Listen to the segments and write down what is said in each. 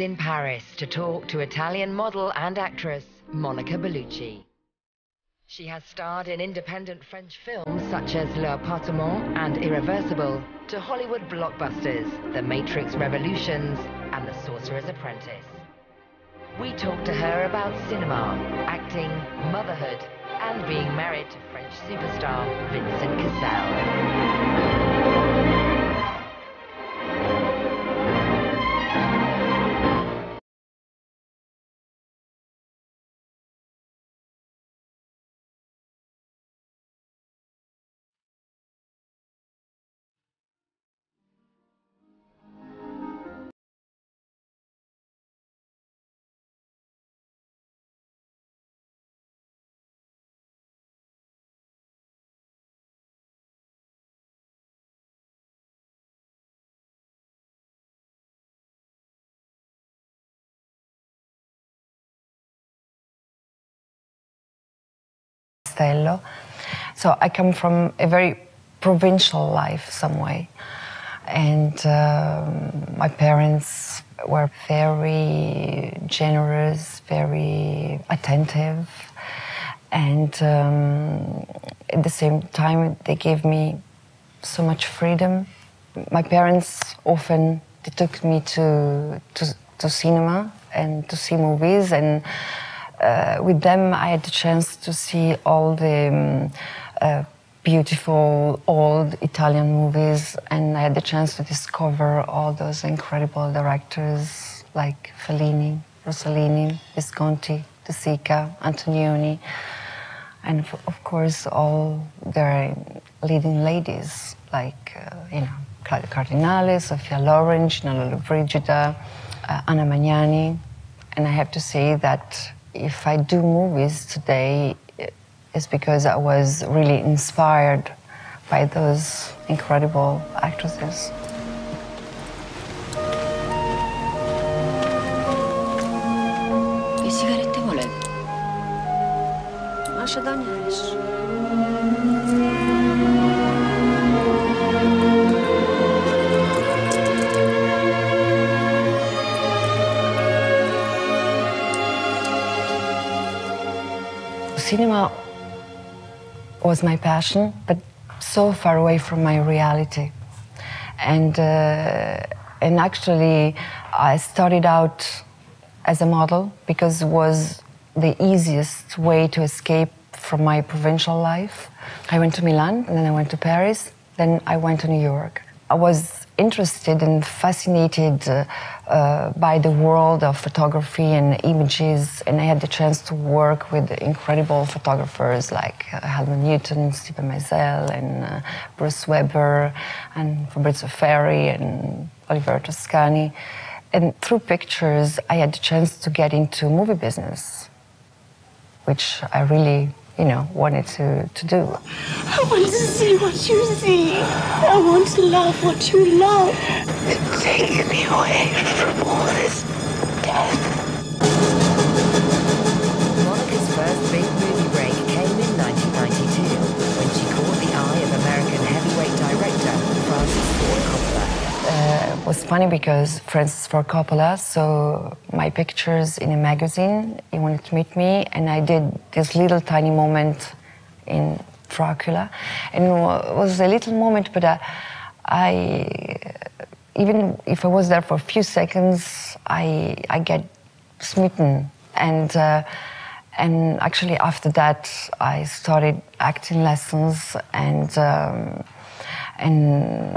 in Paris to talk to Italian model and actress Monica Bellucci. She has starred in independent French films such as L'Appartement and Irreversible, to Hollywood blockbusters, The Matrix Revolutions and The Sorcerer's Apprentice. We talked to her about cinema, acting, motherhood, and being married to French superstar Vincent Cassel. So I come from a very provincial life some way, and my parents were very generous, very attentive, and at the same time they gave me so much freedom. My parents often took me to cinema and to see movies, and with them, I had the chance to see all the beautiful old Italian movies, and I had the chance to discover all those incredible directors like Fellini, Rossellini, Visconti, De Sica, Antonioni, and of course all their leading ladies like Claudia Cardinale, Sofia Loren, Gina Lollobrigida, Anna Magnani. And I have to say that if I do movies today, it's because I was really inspired by those incredible actresses. Che sigarette volete? Lascia Daniels. Cinema was my passion, but so far away from my reality. And actually, I started out as a model because it was the easiest way to escape from my provincial life. I went to Milan, and then I went to Paris, then I went to New York. I was interested and fascinated by the world of photography and images, and I had the chance to work with incredible photographers like Helmut Newton, Stephen Meisel, and Bruce Weber, and Fabrizio Ferri, and Oliver Toscani. And through pictures, I had the chance to get into movie business, which I really wanted to do. I want to see what you see. I want to love what you love. Take me away from all this death. Monica's first big movie break came in 1992 when she caught the eye of American heavyweight director Francis Ford Coppola. It was funny because Francis Ford Coppola saw my pictures in a magazine. He wanted to meet me, and I did this little tiny moment in Dracula. And it was a little moment, but even if I was there for a few seconds, I get smitten. And actually after that, I started acting lessons, and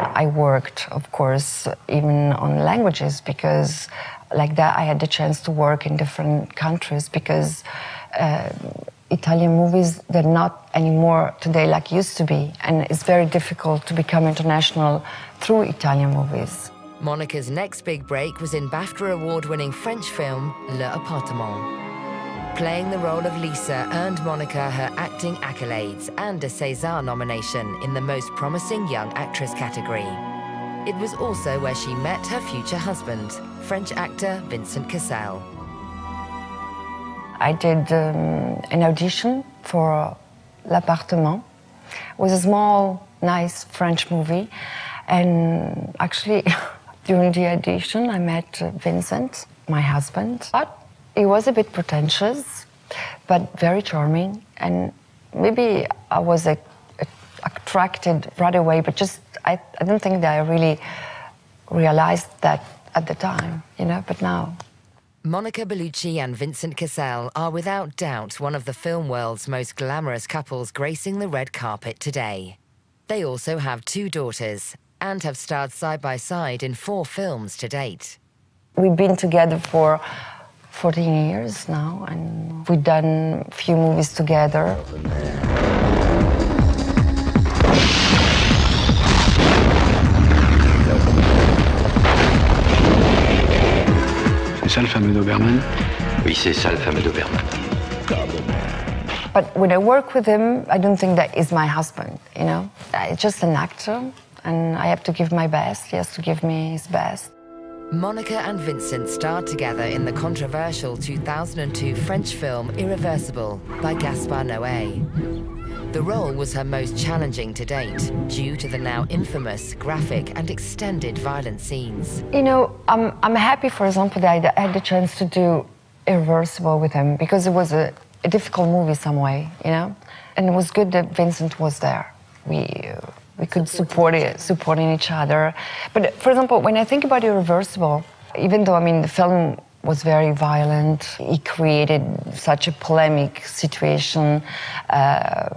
I worked, of course, even on languages, because like that I had the chance to work in different countries, because Italian movies, they're not anymore today like used to be, and it's very difficult to become international through Italian movies. Monica's next big break was in BAFTA award-winning French film L'Appartement. Playing the role of Lisa earned Monica her acting accolades and a César nomination in the Most Promising Young Actress category. It was also where she met her future husband, French actor Vincent Cassel. I did an audition for L'Appartement. It was a small, nice French movie, and actually during the audition I met Vincent. my husband. But he was a bit pretentious, but very charming. And maybe I was attracted right away, but just I don't think that I really realized that at the time, you know, but now. Monica Bellucci and Vincent Cassel are without doubt one of the film world's most glamorous couples gracing the red carpet today. They also have 2 daughters and have starred side by side in 4 films to date. We've been together for 14 years now, and we've done a few movies together. C'est ça le fameux Doberman? Oui, c'est ça le fameux Doberman. But when I work with him, I don't think that he's my husband, you know? It's just an actor, and I have to give my best. He has to give me his best. Monica and Vincent starred together in the controversial 2002 French film Irreversible by Gaspar Noé. The role was her most challenging to date due to the now infamous, graphic and extended violent scenes. You know, I'm happy, for example, that I had the chance to do Irreversible with him, because it was a difficult movie some way, you know? And it was good that Vincent was there. We could supporting each other. But for example, when I think about Irreversible, even though, I mean, the film was very violent, he created such a polemic situation,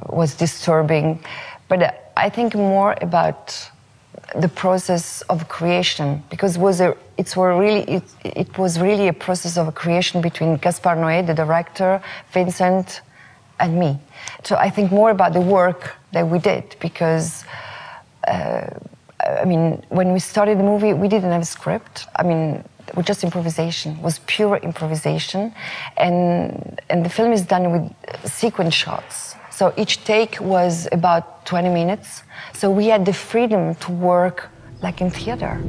was disturbing, but I think more about the process of creation, because it was really a process of creation between Gaspar Noé, the director, Vincent, and me. So I think more about the work that we did, because I mean, when we started the movie, we didn't have a script. I mean, it was just improvisation. It was pure improvisation, and the film is done with sequence shots. So each take was about 20 minutes. So we had the freedom to work like in theater.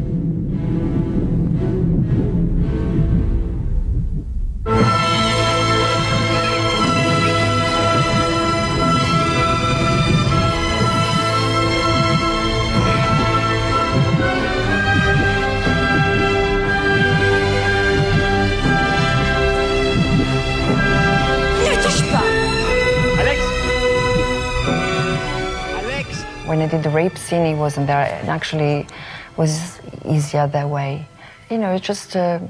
When I did the rape scene, he wasn't there, and actually was easier that way. You know, it's just a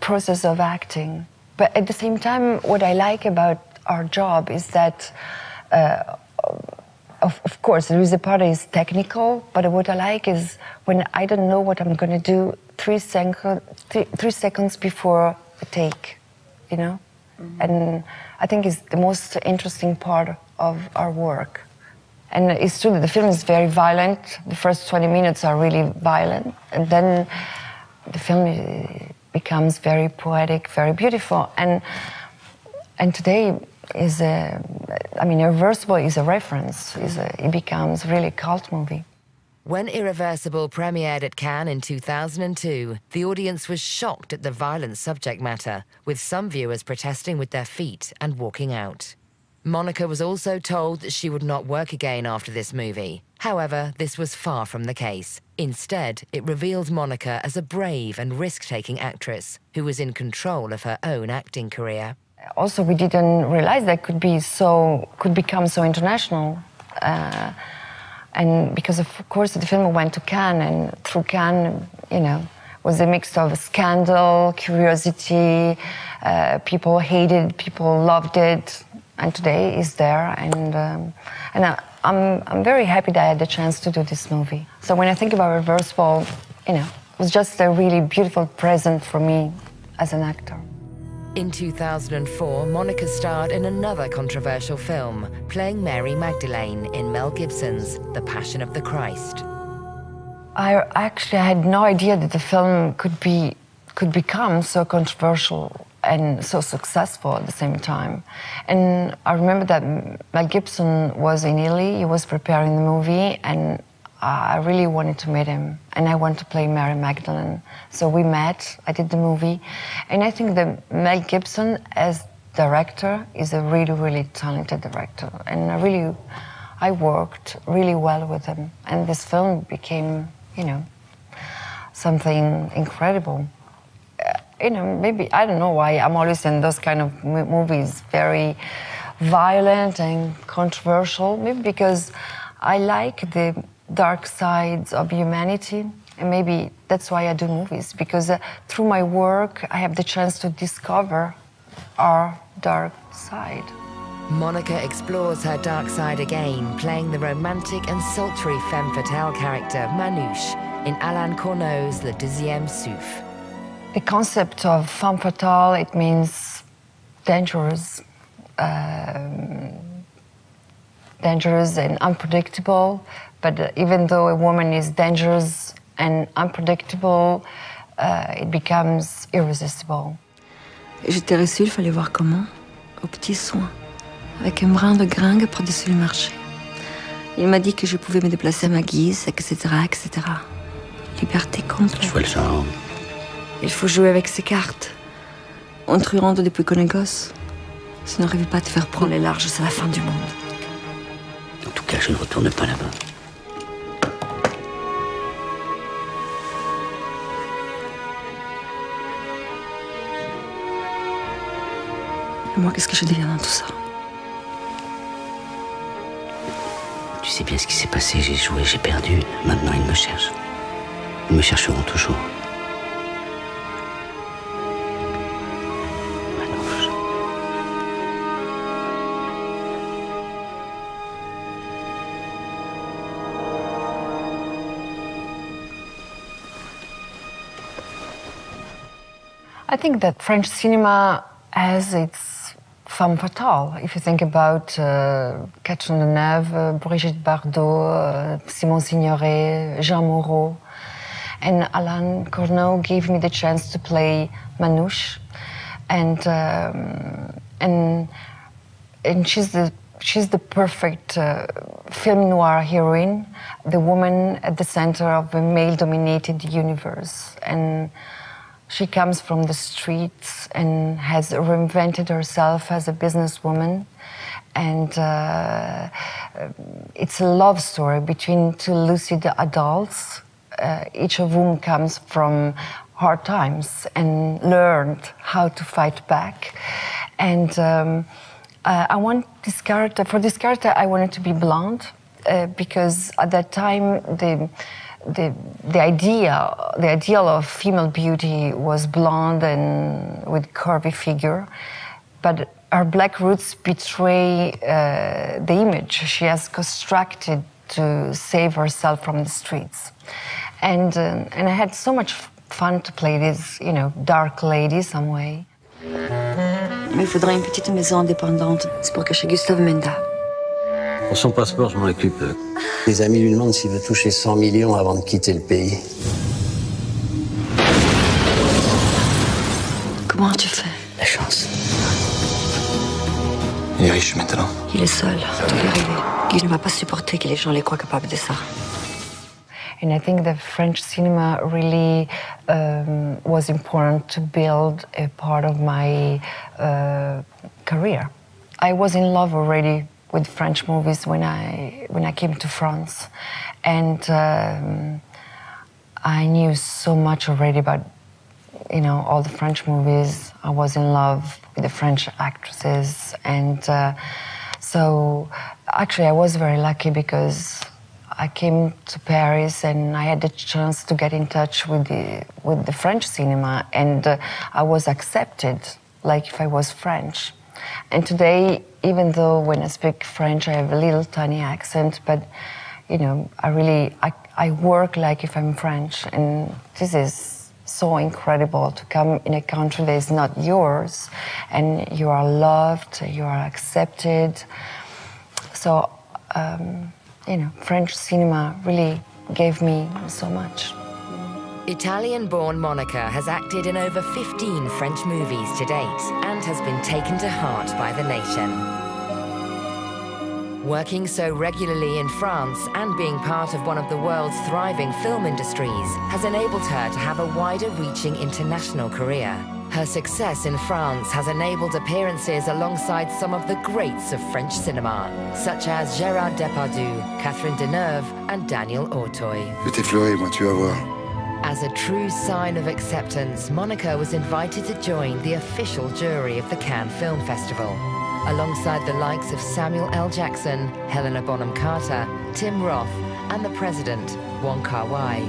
process of acting. But at the same time, what I like about our job is that, of course, there is a part that is technical, but what I like is when I don't know what I'm going to do 3 seconds before the take, you know? Mm-hmm. And I think it's the most interesting part of our work. And it's true that the film is very violent. The first 20 minutes are really violent. And then the film becomes very poetic, very beautiful. And today is I mean, Irreversible is a reference. It becomes really a cult movie. When Irreversible premiered at Cannes in 2002, the audience was shocked at the violent subject matter, with some viewers protesting with their feet and walking out. Monica was also told that she would not work again after this movie. However, this was far from the case. Instead, it revealed Monica as a brave and risk-taking actress who was in control of her own acting career. Also, we didn't realize that could become so international. And because, of course, the film went to Cannes, and through Cannes, you know, was a mix of scandal, curiosity, people hated, people loved it. And today is there, and I'm very happy that I had the chance to do this movie. So when I think about Irreversible, you know, it was just a really beautiful present for me as an actor. In 2004, Monica starred in another controversial film, playing Mary Magdalene in Mel Gibson's The Passion of the Christ. I actually had no idea that the film could become so controversial and so successful at the same time. And I remember that Mel Gibson was in Italy, he was preparing the movie, and I really wanted to meet him, and I wanted to play Mary Magdalene. So we met, I did the movie, and I think that Mel Gibson as director is a really, really talented director, and I worked really well with him, and this film became, you know, something incredible. you know, maybe, I don't know why I'm always in those kind of movies, very violent and controversial. Maybe because I like the dark sides of humanity, and maybe that's why I do movies, because through my work I have the chance to discover our dark side. Monica explores her dark side again, playing the romantic and sultry femme fatale character Manouche in Alain Corneau's Le Deuxième Souffle. The concept of femme fatale, it means dangerous, dangerous and unpredictable. But even though a woman is dangerous and unpredictable, it becomes irresistible. J'étais reçue, il fallait voir comment, aux petits soins, avec un brin de gringue par-dessus le marché. Il m'a dit que je pouvais me déplacer à ma guise, etc., etc. Liberté complète. Je vois le genre. Il faut jouer avec ses cartes. On truande depuis qu'on est gosse. Ça n'arrive pas à te faire prendre les larges, c'est la fin du monde. En tout cas, je ne retourne pas là-bas. Et moi, qu'est-ce que je deviens dans tout ça? Tu sais bien ce qui s'est passé, j'ai joué, j'ai perdu. Maintenant, ils me cherchent. Ils me chercheront toujours. Manouche. I think that French cinema has its femme fatale. If you think about Catherine Deneuve, Brigitte Bardot, Simon Signoret, Jean Moreau, and Alain Corneau gave me the chance to play Manouche, and she's the perfect film noir heroine, the woman at the center of a male-dominated universe, and she comes from the streets and has reinvented herself as a businesswoman. And it's a love story between two lucid adults, each of whom comes from hard times and learned how to fight back. And I want this character, for this character, I wanted to be blonde because at that time, the ideal of female beauty was blonde and with curvy figure, but her black roots betray the image she has constructed to save herself from the streets, and I had so much fun to play this, you know, dark lady some way. Mais il faudrait une petite maison indépendante. C'est pour cacher Gustave Menda. Pour son passeport, je m'en occupe. Les amis lui demandent s'il veut toucher 100 millions avant de quitter le pays. Comment tu fais? La chance. Il est riche maintenant. Il est seul, tout y arriver. Guy ne va pas supporter que les gens les croient capables de ça. And I think the French cinema really was important to build a part of my career. I was in love already with French movies when I came to France, and I knew so much already about, you know, all the French movies. I was in love with the French actresses, and so actually I was very lucky because I came to Paris and I had the chance to get in touch with the French cinema, and I was accepted like if I was French. And today, even though when I speak French I have a little tiny accent, but you know, I work like if I'm French, and this is so incredible to come in a country that is not yours, and you are loved, you are accepted. So, you know, French cinema really gave me so much. Italian-born Monica has acted in over 15 French movies to date and has been taken to heart by the nation. Working so regularly in France and being part of one of the world's thriving film industries has enabled her to have a wider-reaching international career. Her success in France has enabled appearances alongside some of the greats of French cinema, such as Gérard Depardieu, Catherine Deneuve, and Daniel Auteuil. Je vais t'effleurer, moi, tu vas voir. As a true sign of acceptance, Monica was invited to join the official jury of the Cannes Film Festival, alongside the likes of Samuel L. Jackson, Helena Bonham Carter, Tim Roth, and the president, Wong Kar-wai.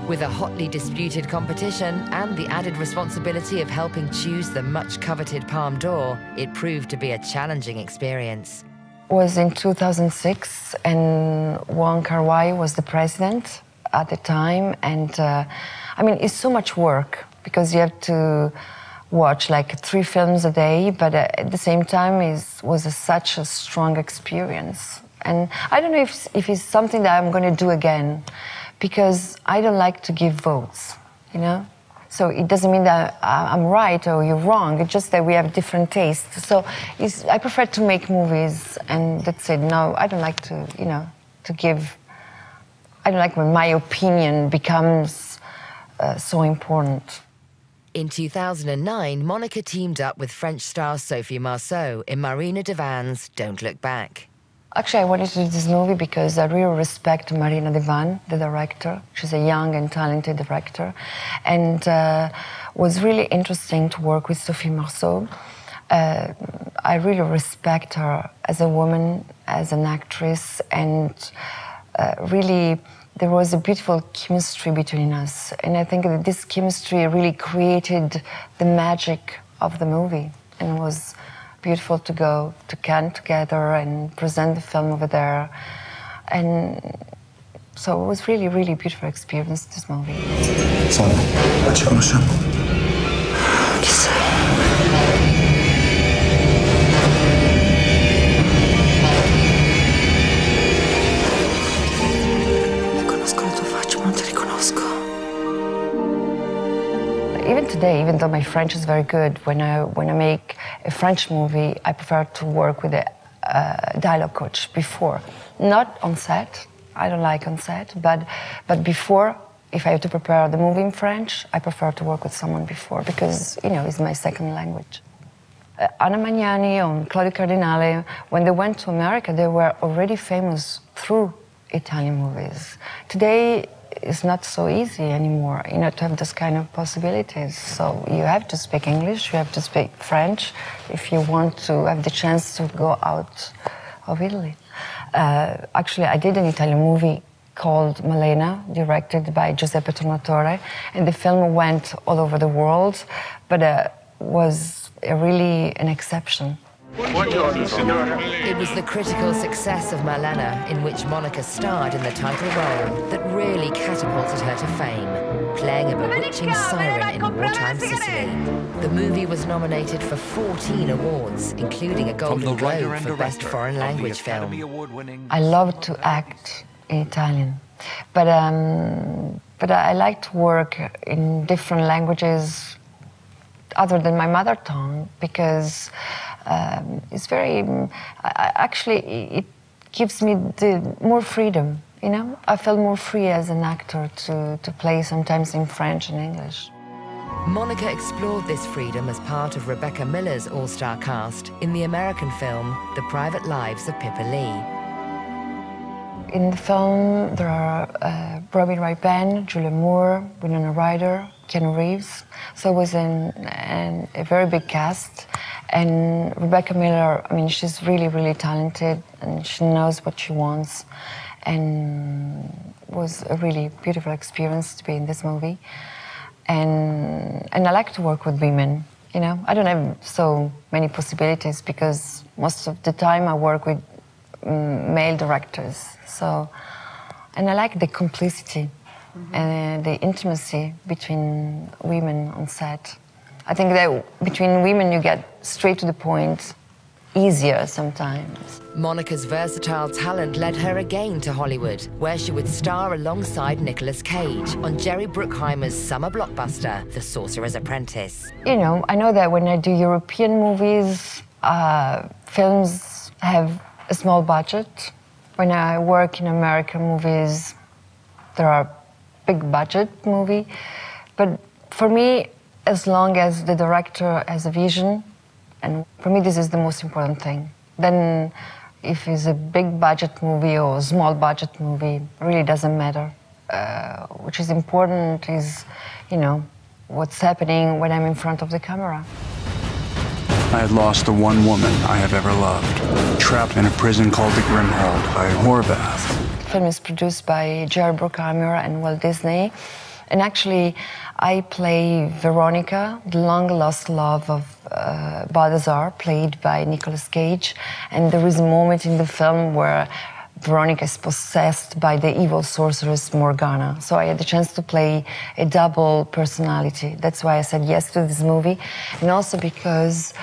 With a hotly disputed competition and the added responsibility of helping choose the much-coveted Palme d'Or, it proved to be a challenging experience. It was in 2006, and Wong Kar-wai was the president at the time, and I mean, it's so much work because you have to watch like 3 films a day, but at the same time, it was such a strong experience. And I don't know if it's something that I'm going to do again, because I don't like to give votes, you know? So it doesn't mean that I'm right or you're wrong, it's just that we have different tastes. So I prefer to make movies, and that's it. No, I don't like to, you know, to give, I don't like when my opinion becomes so important. In 2009, Monica teamed up with French star Sophie Marceau in Marina de Van's Don't Look Back. Actually, I wanted to do this movie because I really respect Marina de Van, the director. She's a young and talented director. And was really interesting to work with Sophie Marceau. I really respect her as a woman, as an actress, and really there was a beautiful chemistry between us. And I think that this chemistry really created the magic of the movie. And it was beautiful to go to Cannes together and present the film over there. And so it was really, really beautiful experience, this movie. Salve, ci conosciamo? Chi sei? Riconosco la tua faccia, ma non ti riconosco. Even today, even though my French is very good, when I make a French movie, I prefer to work with a dialogue coach before. Not on set, I don't like on set, but before, if I have to prepare the movie in French, I prefer to work with someone before, because, you know, it's my second language. Anna Magnani and Claudio Cardinale, when they went to America, they were already famous through Italian movies. Today, it's not so easy anymore, you know, to have this kind of possibilities. So you have to speak English, you have to speak French if you want to have the chance to go out of Italy. Actually, I did an Italian movie called Malena, directed by Giuseppe Tornatore, and the film went all over the world, but was really an exception. It was the critical success of Malena, in which Monica starred in the title role, that really catapulted her to fame, playing a bewitching siren in wartime Sicily. The movie was nominated for 14 awards, including a Golden Globe for Best Foreign Language Film. I love to act in Italian, but I like to work in different languages other than my mother tongue, because it's very, actually, it gives me more freedom, you know? I feel more free as an actor to play sometimes in French and English. Monica explored this freedom as part of Rebecca Miller's all-star cast in the American film The Private Lives of Pippa Lee. In the film, there are Robin Wright Penn, Julia Moore, Winona Ryder, Keanu Reeves. So it was a very big cast. And Rebecca Miller, I mean, she's really, really talented, and she knows what she wants. And it was a really beautiful experience to be in this movie. And I like to work with women, you know? I don't have so many possibilities because most of the time I work with male directors. So, and I like the complicity and the intimacy between women on set. I think that between women you get straight to the point, easier sometimes. Monica's versatile talent led her again to Hollywood, where she would star alongside Nicolas Cage on Jerry Bruckheimer's summer blockbuster, The Sorcerer's Apprentice. You know, I know that when I do European movies, films have a small budget. When I work in American movies, there are big budget movies. But for me, as long as the director has a vision, and for me this is the most important thing. Then if it's a big budget movie or a small budget movie, it really doesn't matter. which is important is, you know, what's happening when I'm in front of the camera. I had lost the one woman I have ever loved, trapped in a prison called the Grimhold by a whore bath. The film is produced by Jerry Bruckheimer and Walt Disney. And actually, I play Veronica, the long-lost love of Balthazar, played by Nicolas Cage. And there is a moment in the film where Veronica is possessed by the evil sorceress Morgana. So I had the chance to play a double personality. That's why I said yes to this movie. And also because,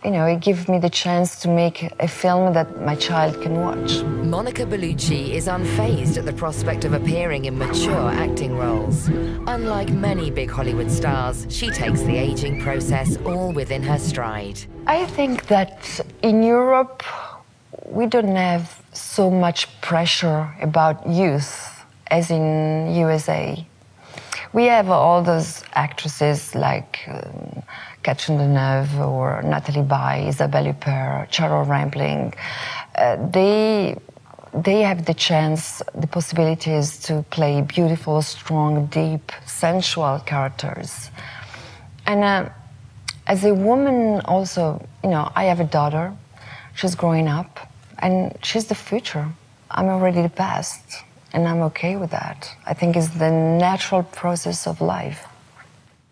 you know, it gives me the chance to make a film that my child can watch. Monica Bellucci is unfazed at the prospect of appearing in mature acting roles. Unlike many big Hollywood stars, she takes the aging process all within her stride. I think that in Europe, we don't have so much pressure about youth as in USA. We have all those actresses like Catherine Deneuve or Nathalie Baye, Isabelle Huppert, Charlotte Rampling. They have the chance, the possibilities to play beautiful, strong, deep, sensual characters. And as a woman also, you know, I have a daughter. She's growing up. And she's the future. I'm already the past, and I'm okay with that. I think it's the natural process of life.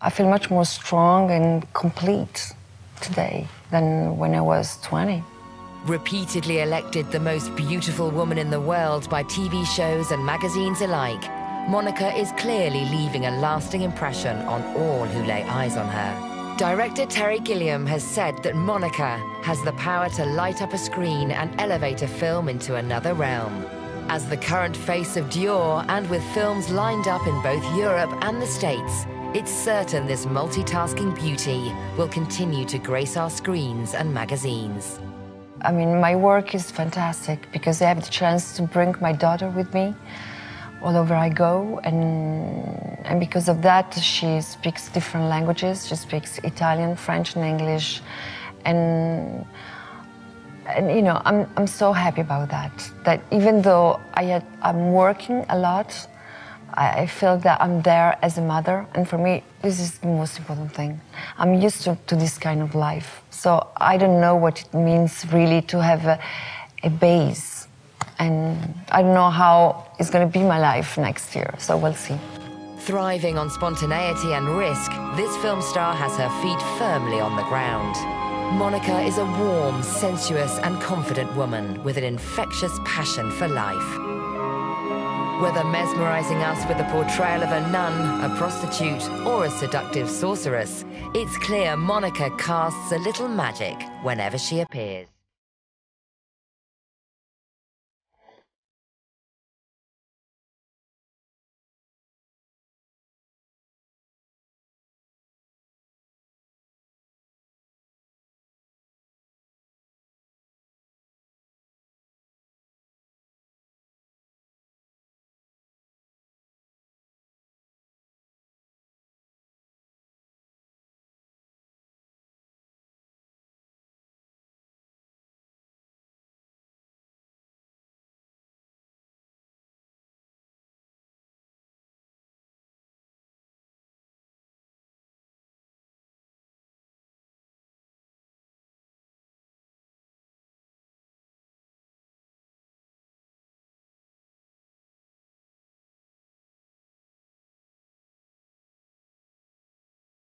I feel much more strong and complete today than when I was 20. Repeatedly elected the most beautiful woman in the world by TV shows and magazines alike, Monica is clearly leaving a lasting impression on all who lay eyes on her. Director Terry Gilliam has said that Monica has the power to light up a screen and elevate a film into another realm. As the current face of Dior, and with films lined up in both Europe and the States, it's certain this multitasking beauty will continue to grace our screens and magazines. I mean, my work is fantastic because I have the chance to bring my daughter with me all over I go, and because of that, she speaks different languages. She speaks Italian, French, and English, and you know, I'm so happy about that. That even though I'm working a lot, I feel that I'm there as a mother, and for me, this is the most important thing. I'm used to this kind of life, so I don't know what it means really to have a base. And I don't know how it's going to be my life next year, so we'll see. Thriving on spontaneity and risk, this film star has her feet firmly on the ground. Monica is a warm, sensuous and confident woman with an infectious passion for life. Whether mesmerizing us with the portrayal of a nun, a prostitute or a seductive sorceress, it's clear Monica casts a little magic whenever she appears.